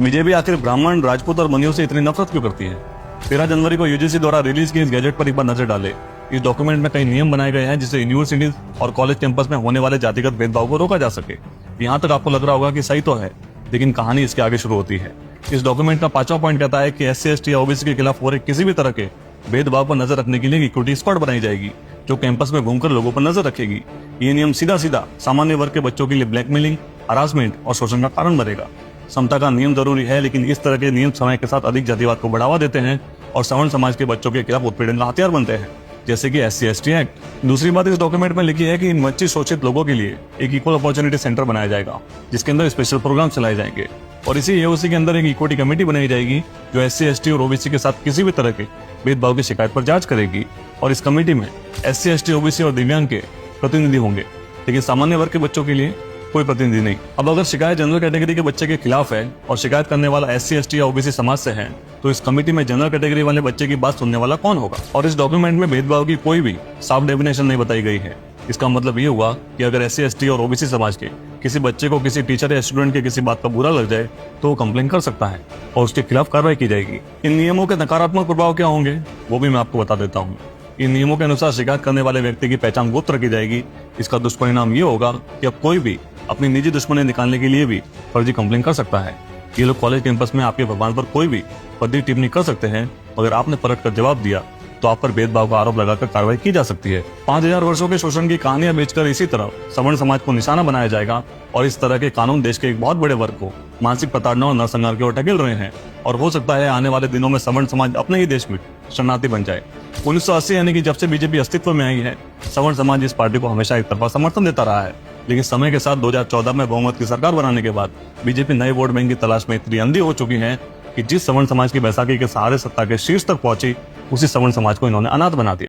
BJP आखिर ब्राह्मण, राजपूत और मनियों से इतनी नफरत क्यों करती है? 13 जनवरी को यूजीसी द्वारा रिलीज किए इस गैजेट पर एक बार नजर डाले। इस डॉक्यूमेंट में कई नियम बनाए गए हैं जिससे यूनिवर्सिटीज और कॉलेज कैंपस में होने वाले जातिगत भेदभाव को रोका जा सके। यहाँ तक आपको लग रहा होगा कि सही तो है, लेकिन कहानी इसके आगे शुरू होती है। इस डॉक्यूमेंट का 5वां पॉइंट कहता है कि SC, ST या ओबीसी के खिलाफ हो रहे किसी भी तरह के भेदभाव पर नजर रखने के लिए इक्विटी स्क्वाड बनाई जाएगी, जो कैंपस में घूमकर लोगों पर नजर रखेगी। ये नियम सीधा सीधा सामान्य वर्ग के बच्चों के लिए ब्लैकमेलिंग, हरासमेंट और शोषण का कारण बनेगा। समता का नियम जरूरी है, लेकिन इस तरह के नियम समय के साथ अधिक जातिवाद को बढ़ावा देते हैं और सवर्ण समाज के बच्चों के खिलाफ उत्पीड़न का हथियार बनते हैं, जैसे कि SC, ST एक्ट। दूसरी बात इस डॉक्यूमेंट में लिखी है कि इन वंचित शोषित लोगों के लिए एक इक्वल अपॉर्चुनिटी सेंटर बनाया जाएगा, जिसके अंदर स्पेशल प्रोग्राम चलाए जाएंगे। और इसी AOC के अंदर एक इक्विटी कमेटी बनाई जाएगी जो SC, ST और OBC के साथ किसी भी तरह के भेदभाव की शिकायत पर जांच करेगी। और इस कमेटी में SC, ST, OBC और दिव्यांग के प्रतिनिधि होंगे, लेकिन सामान्य वर्ग के बच्चों के लिए कोई प्रतिनिधि नहीं। अब अगर शिकायत जनरल कैटेगरी के बच्चे के खिलाफ है और शिकायत करने वाला SC, ST या OBC समाज से है, तो इस कमेटी में जनरल कैटेगरी वाले बच्चे की बात सुनने वाला कौन होगा? और इस डॉक्यूमेंट में भेदभाव की कोई भी साफ डेफिनेशन नहीं बताई गई है। इसका मतलब ये हुआ कि अगर SC, ST और OBC समाज के किसी बच्चे को किसी टीचर या स्टूडेंट के किसी बात का बुरा लग जाए तो वो कंप्लेन कर सकता है और उसके खिलाफ कार्रवाई की जाएगी। इन नियमों के नकारात्मक प्रभाव क्या होंगे वो भी मैं आपको बता देता हूँ। इन नियमों के अनुसार शिकायत करने वाले व्यक्ति की पहचान गुप्त रखी जाएगी। इसका दुष्परिणाम ये होगा कि अब कोई भी अपनी निजी दुश्मनी निकालने के लिए भी फर्जी कंप्लेन कर सकता है। ये लोग कॉलेज कैंपस में आपके भगवान पर कोई भी फर्जी टिप्पणी कर सकते हैं। अगर आपने पलट कर जवाब दिया तो आप पर भेदभाव का आरोप लगाकर कार्रवाई की जा सकती है। 5000 वर्षों के शोषण की कहानियां बेचकर इसी तरह सवर्ण समाज को निशाना बनाया जाएगा और इस तरह के कानून देश के एक बहुत बड़े वर्ग को मानसिक प्रताड़ना और नरसंहार की ओर ढकेल रहे हैं। और हो सकता है आने वाले दिनों में सवर्ण समाज अपने ही देश में शरणार्थी बन जाए। 1980 यानी कि जब से बीजेपी अस्तित्व में आई है, सवर्ण समाज इस पार्टी को हमेशा एक तरफा समर्थन देता रहा है। लेकिन समय के साथ 2014 में बहुमत की सरकार बनाने के बाद बीजेपी नए वोट बैंक की तलाश में इतनी अंधी हो चुकी है कि जिस सवर्ण समाज की बैसाखी के सहारे सत्ता के शीर्ष तक पहुंची, उसी सवर्ण समाज को इन्होंने अनाथ बना दिया।